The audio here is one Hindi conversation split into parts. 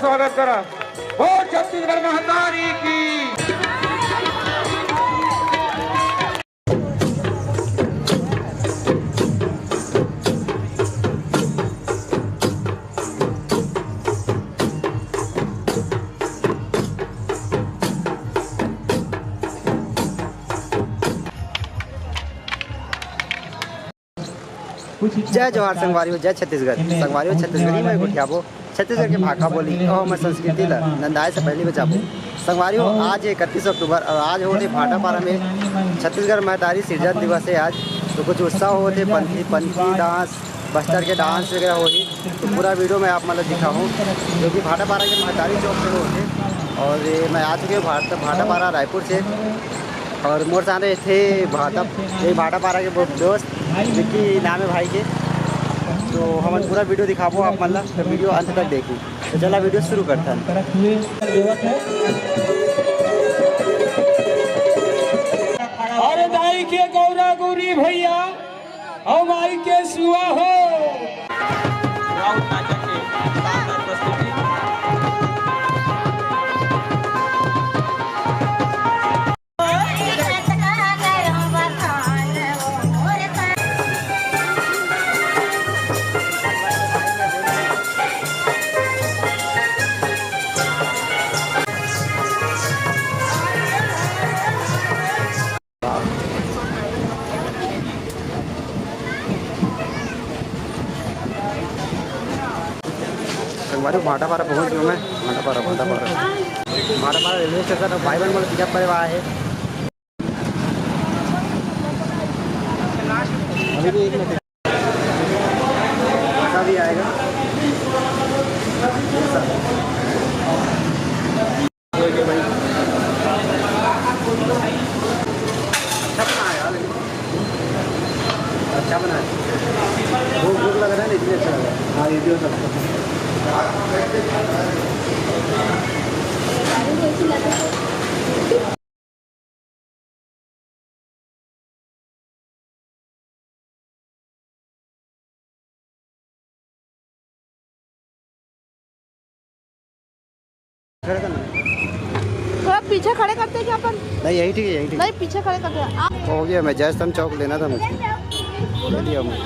स्वागत करा। और छत्तीसगढ़ महातारी की। जय जवाहर संगवारियों, जय छत्तीसगढ़ संगवारियों। छत्तीसगढ़ी में गुठियाबो छत्तीसगढ़ के भाषा बोली और मैं संस्कृति ला नंदाए से पहले बचाबो। संगवारियों, आज 31 अक्टूबर और आज होते भाटापारा में छत्तीसगढ़ महतारी सृजन दिवस है आज। तो कुछ उत्साह होते पंथी डांस, बस्तर के डांस वगैरह होगी। तो पूरा वीडियो मैं आप मतलब दिखा हूँ जो कि भाटापारा के महतारी चौक से होते। और ये मैं आ चुके हूँ भाटापारा रायपुर से। और मोर सामने थे भाटापारा के दोस्त जिनकी नाम है भाई के। तो हम पूरा वीडियो दिखाबो आप मतलब, तो वीडियो अंत तक देखी। तो चला वीडियो शुरू करता है। अरे दाई के गौरा गौरी भैया और माई के सुआ हो। हमारे भाटापारा पहुँच गए मैं। भाटापारा रेलवे स्टेशन भाई बहन वाले पिकअप करे हुआ है। अभी भी 1 मिनट भी आएगा। भाई अच्छा बना है, भूख लग रहा है ना, इसलिए अच्छा लग रहा है। हाँ, ये भी हो सकता है। थोड़ा पीछे खड़े करते हैं क्या अपन? नहीं, यही ठीक है, यही ठीक है। नहीं, पीछे खड़े करते हैं। हो गया। मैं जयस्तंभ चौक लेना था मुझे, ले लिया मैं।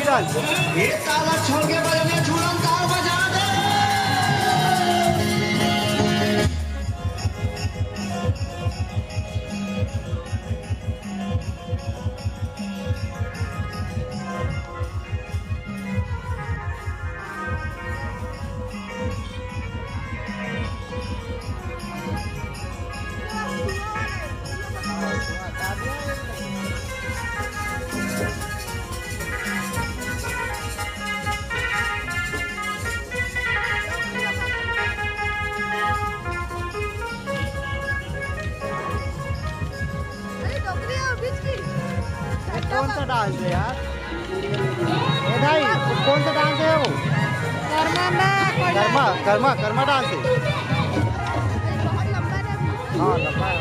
डांस। कौन सा डांस है यार? ए भाई कौन सा डांस है वो? कर्मा कर्मा कर्मा डांस है। हाँ लंबा है।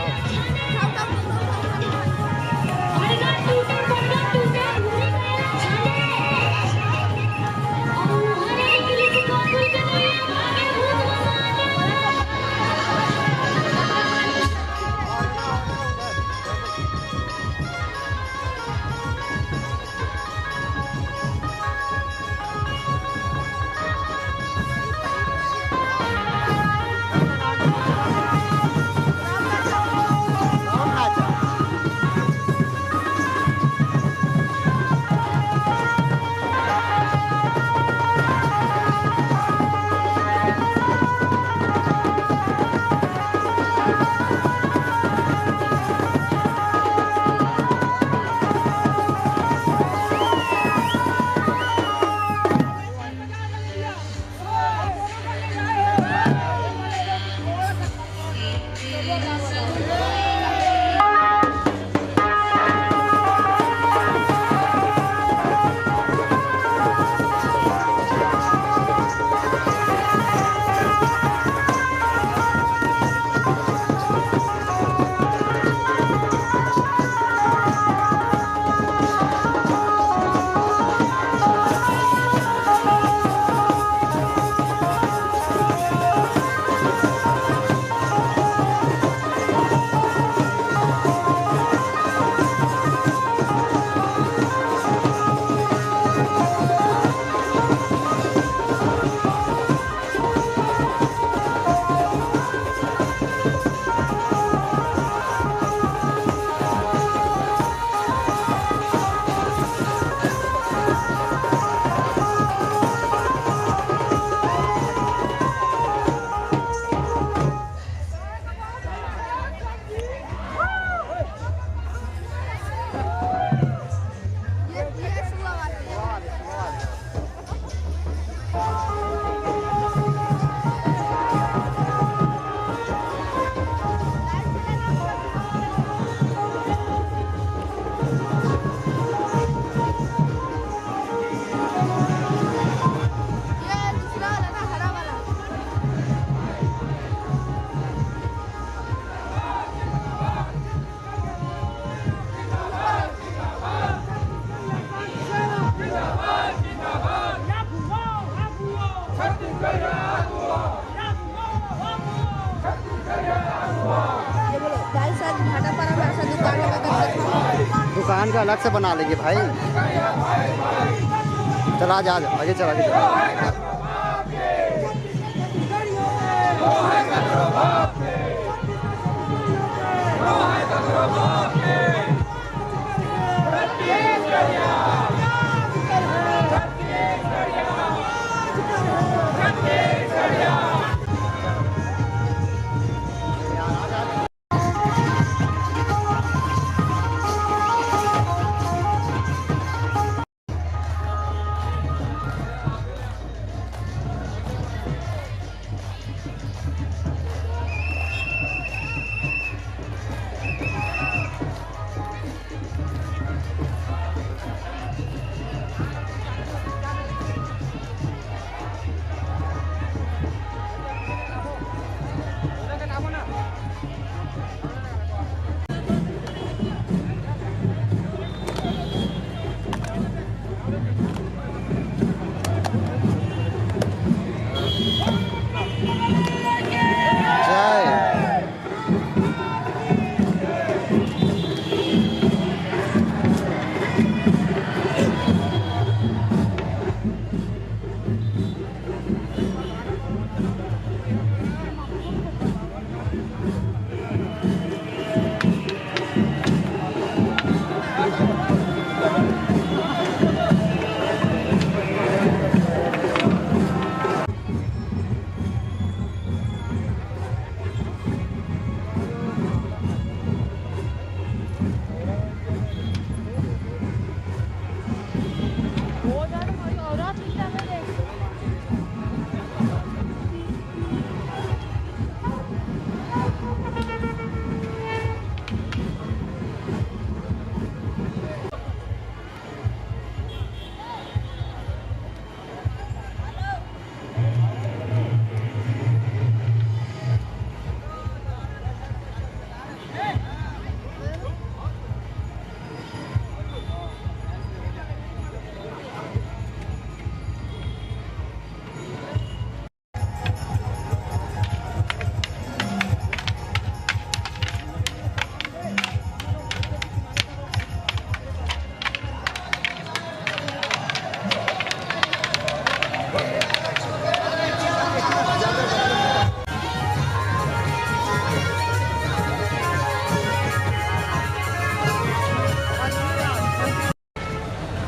दुकान का अलग से बना लेंगे भाई। चल आज आगे चल आगे चल।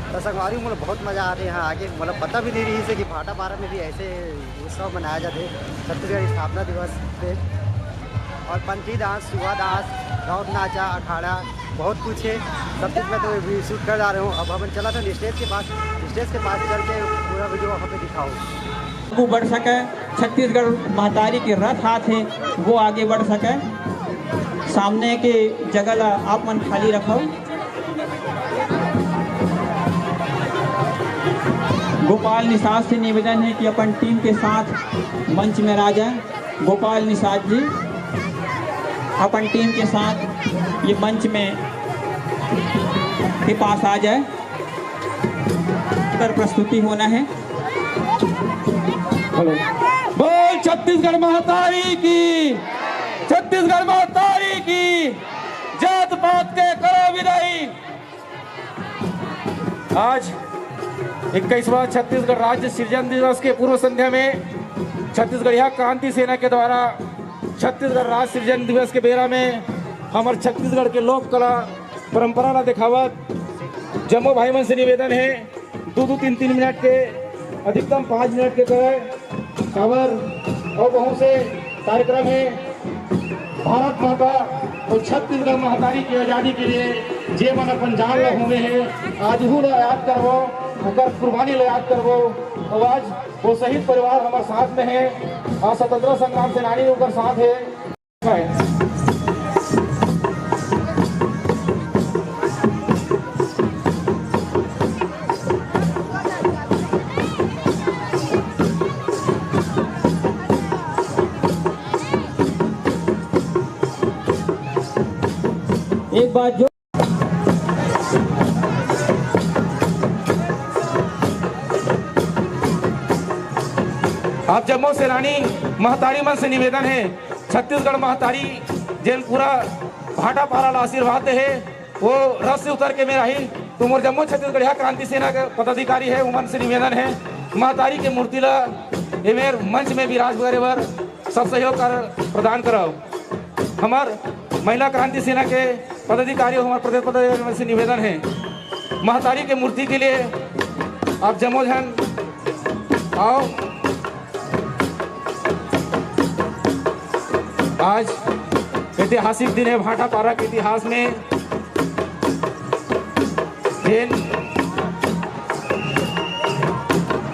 तो संगवारी मतलब बहुत मज़ा आ रही है यहाँ आके, मतलब पता भी नहीं रही से कि भाटापारा में भी ऐसे उत्सव मनाया जाते छत्तीसगढ़ स्थापना दिवस पे। और पंथी डांस, सुहा डांस, गाँव नाचा, अखाड़ा, बहुत कुछ है। सब कुछ मैं तो भी शूट कर जा रहा हूँ। अब हम चला था स्टेज के पास चल के पूरा वीडियो वहाँ पे दिखाओ। वो बढ़ सके, छत्तीसगढ़ महतारी के रथ हाथ है वो आगे बढ़ सके। सामने के जगह ला आप मन खाली रखो। गोपाल निषाद से निवेदन है कि अपन टीम के साथ मंच में आ जाए। गोपाल निषाद जी अपन टीम के साथ ये मंच में के पास आ जाए, पर प्रस्तुति होना है। बोल छत्तीसगढ़ महतारी की, छत्तीसगढ़ महतारी की, जात पात के करो विदाई। आज 21वां छत्तीसगढ़ राज्य सृजन दिवस के पूर्व संध्या में छत्तीसगढ़िया क्रांति सेना के द्वारा छत्तीसगढ़ राज्य सृजन दिवस के बेरा में हमारे छत्तीसगढ़ के लोक कला परंपरा ला दिखावत जम्मो भाई मन से निवेदन है 2-3 मिनट के अधिकतम 5 मिनट के करे खबर और बहुत से कार्यक्रम है। भारत माता और छत्तीसगढ़ महतारी की आज़ादी के लिए जे मन अपन जान ला हुए हैं, आज हूँ ला याद करवो, अगर कुर्बानी ला याद करवो। और आज वो शहीद परिवार हमारे साथ में है और स्वतंत्रता संग्राम सेनानी होकर साथ है। एक बात जो आप जम्मो सेनानी महतारी मन से निवेदन है, छत्तीसगढ़ महतारी जेन पूरा भाटापारा ला आशीर्वाद दे है वो रथ से उतर के मेरा ही तुम और जम्मो छत्तीसगढ़ क्रांति सेना के पदाधिकारी है उमन से निवेदन है महतारी के मूर्ति ला एमेर मंच में विराज करे बर सब सहयोग कर प्रदान कराओ। हमार महिला क्रांति सेना के पदाधिकारी हमारे प्रदेश पदाधिकारी से निवेदन है महतारी के मूर्ति के लिए आप जम्मो जन आओ। आज ऐतिहासिक दिन है भाटापारा के इतिहास में।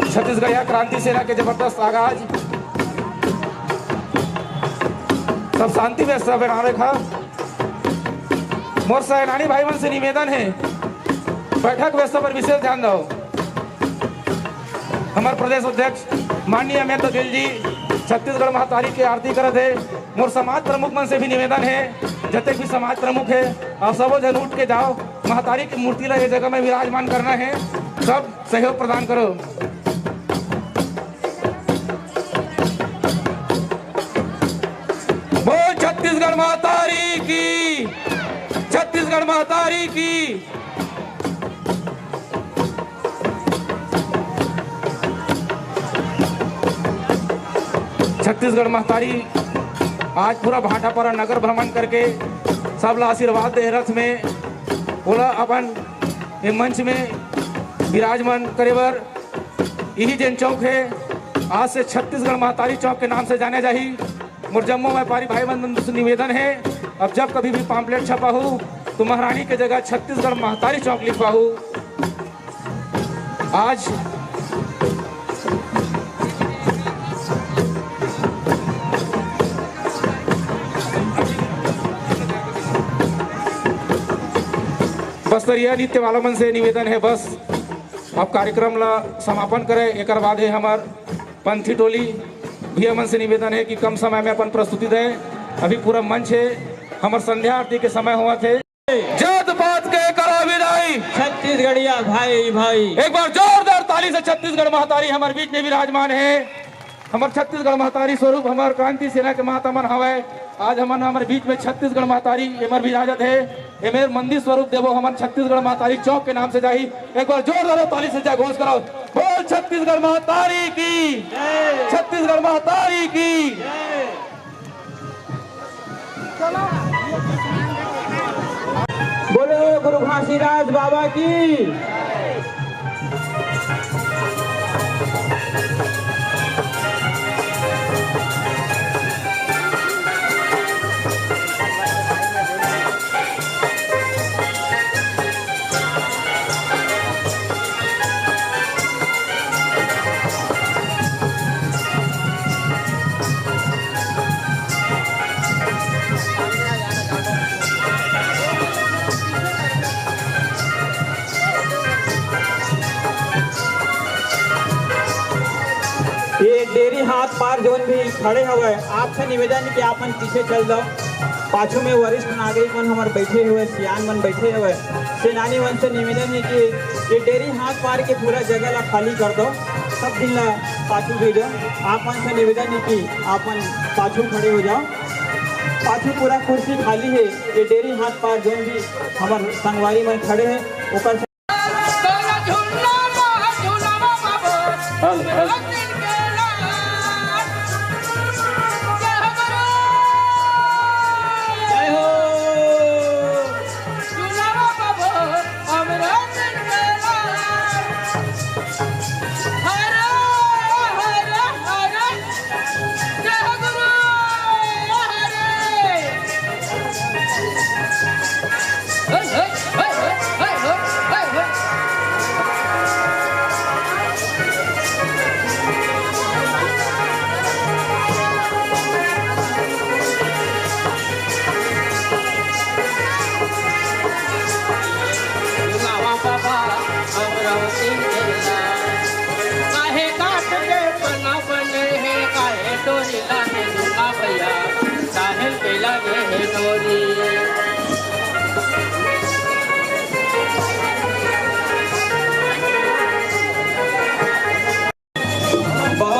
छत्तीसगढ़ क्रांति सेना के जबरदस्त आगाज सब शांति व्यवस्था बना रखा। मोर सेनानी भाई मन से निवेदन है बैठक व्यवस्था पर विशेष ध्यान दो। हमारे प्रदेश अध्यक्ष माननीय अमित गिल जी छत्तीसगढ़ महतारी की आरती करते है। मोर समाज प्रमुख मन से भी निवेदन है जते भी समाज प्रमुख है आप सबो जन उठ के जाओ, महतारी की मूर्ति ला ये जगह में विराजमान करना है, सब सहयोग प्रदान करो। बोल छत्तीसगढ़ महतारी की, छत्तीसगढ़ महतारी की। छत्तीसगढ़ महतारी आज पूरा भाटापारा नगर भ्रमण करके सब ला आशीर्वाद दे रथ में बोला अपन ये मंच में विराजमान करे बर यही जन चौक है आज से छत्तीसगढ़ महतारी चौक के नाम से जाने जाही। मोर जम्मो व्यापारी भाई बंधु से निवेदन है अब जब कभी भी पाम्पलेट छपा हो तो महारानी के जगह छत्तीसगढ़ महतारी चौक लिखवा हो। आज बस्तरिया नृत्य वाला मन से निवेदन है बस अब कार्यक्रम ला समापन करे। एक बाद है हमार पंथी टोली भैया मन से निवेदन है कि कम समय में अपन प्रस्तुति दे। अभी पूरा मंच है हमार संध्या आरती के समय हुआ थे। जात पात के करो विदाई छत्तीसगढ़िया भाई भाई। एक बार जोरदार ताली से छत्तीसगढ़ महतारी हमारे बीच में विराजमान है। हमारे छत्तीसगढ़ महतारी स्वरूप हमारे क्रांति सेना के माता मन हवे। आज हमारे बीच में छत्तीसगढ़ महतारी एमर विराजत है। एमेर मंदिर स्वरूप देवो हमारे छत्तीसगढ़ महतारी चौक के नाम से जाही। एक बार जोरदार ताली से जय घोष कराओ। बोल छत्तीसगढ़ महतारी की, छत्तीसगढ़ महतारी की। बोलो गुरु घासीदास बाबा की। हाथ पार जोन भी खड़े हुए आपसे निवेदन है कि आपन पीछे चल जाओ। पाछू में वरिष्ठ नागरिक मन हमारे बैठे हुए, सियान मन बैठे हुए, सेनानी मन से निवेदन है कि ये डेरी हाथ पार के पूरा जगह ला खाली कर दो, सब दिन ला पाछू भेजो। आपन से निवेदन है कि आपन पाछू खड़े हो जाओ। पाछू पूरा कुर्सी खाली है, ये डेरी हाथ पार जोन भी हमारे संगवारी मन खड़े हैं ऊपर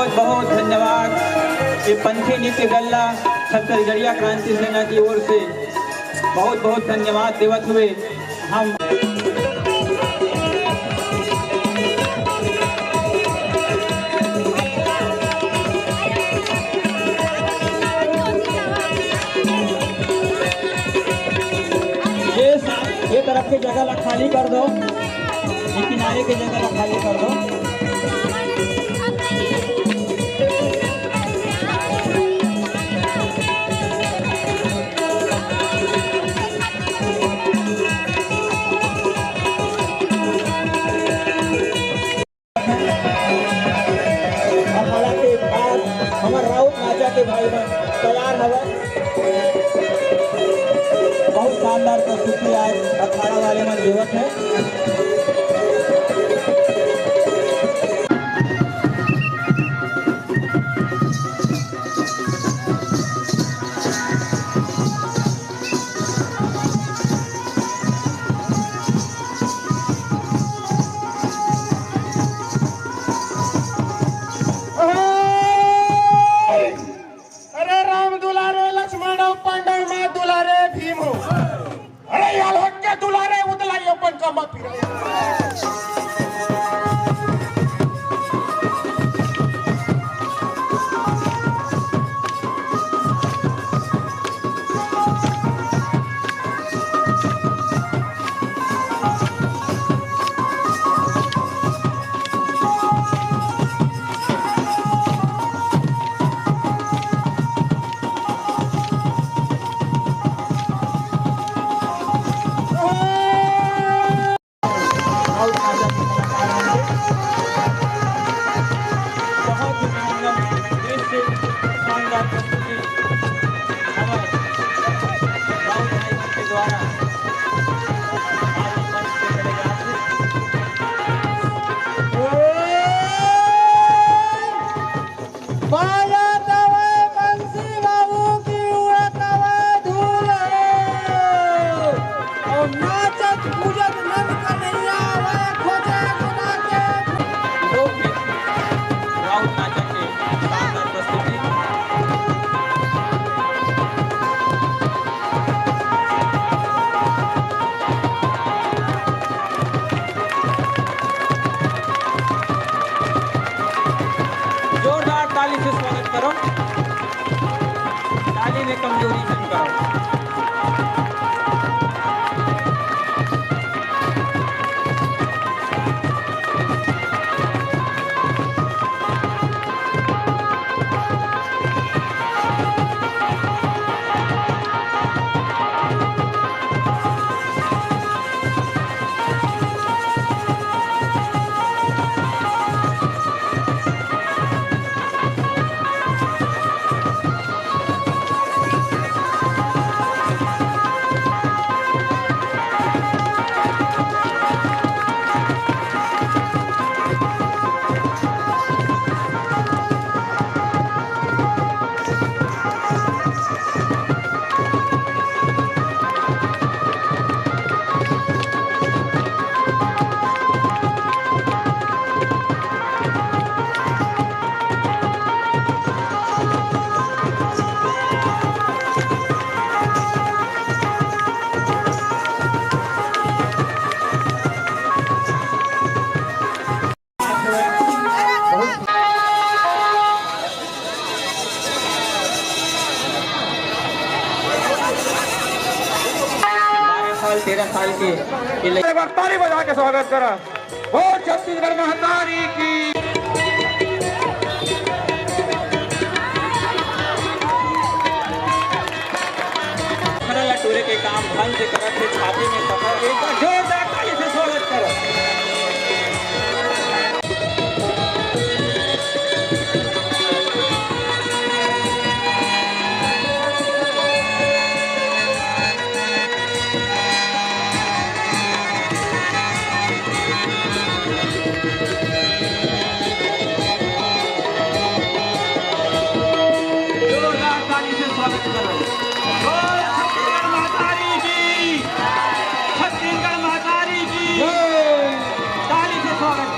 बहुत धन्यवाद। ये पंथी नृत्य गल्ला छत्तीसगढ़िया क्रांति सेना की ओर से बहुत बहुत धन्यवाद देवत हुए हम ये तरफ की जगह ला खाली कर दो, ये किनारे की जगह ला खाली कर दो। हमारे राउत नाचा के भाई बहन तैयार हवा, बहुत शानदार प्रस्तुति आज अखाड़ा वाले में देवत है। ताली से स्वागत करो, ताली में कमजोरी नहीं करो। 11 साल के एक बार ताली बजा के स्वागत करा। वो छत्तीसगढ़ महतारी की। टूरे के काम ढंग से करत थे, छाती में पकड़ एक बार जोरदार ताली से स्वागत करो। जोरदार ताली से स्वागत करो। छत्तीसगढ़ महतारी की, छत्तीसगढ़ महतारी की, ताली से स्वागत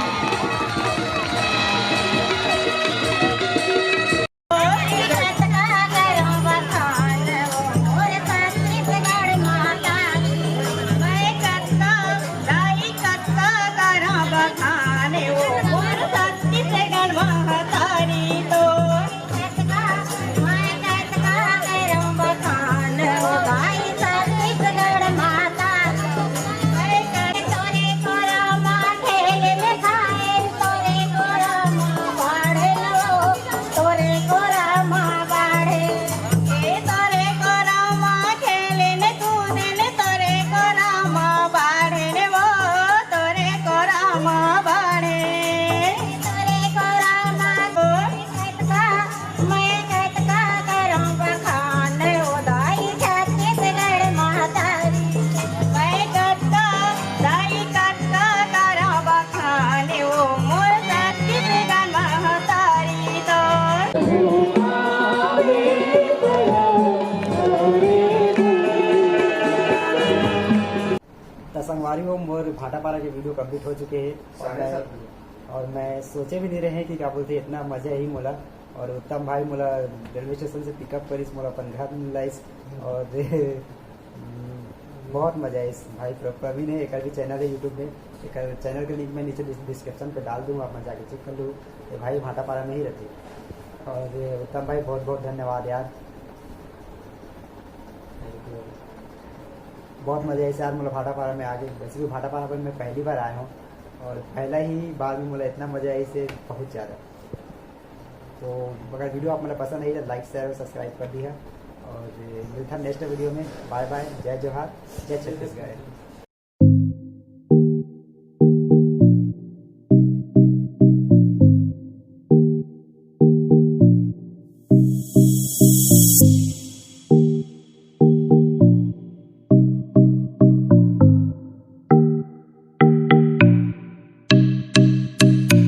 संगवारी हो मोर भाटापारा के वीडियो कंप्लीट हो चुके हैं और मैं सोचे भी नहीं रहे कि क्या बोलते इतना मजा ही मोला। और उत्तम भाई मोला रेलवे स्टेशन से पिकअप करिस, मोला अपन घर मिलाइस और बहुत मजा है। इस भाई प्रवीण है, एक भी चैनल है यूट्यूब में, एक चैनल के लिंक मैं नीचे डिस्क्रिप्शन पे डाल दूँगा, आप जाके चेक कर लो। ये भाई भाटापारा में ही रहते। और उत्तम भाई बहुत बहुत धन्यवाद यार, बहुत मजा है यार। मतलब भाटापारा में आगे, वैसे भी भाटापारा पर मैं पहली बार आया हूँ और पहला ही बार में मुझे इतना मजा है इसे बहुत ज़्यादा। तो अगर वीडियो आप मतलब पसंद आई तो लाइक शेयर और सब्सक्राइब कर दिया और मिलता नेक्स्ट वीडियो में। बाय बाय, जय जोहार, जय छत्तीसगढ़।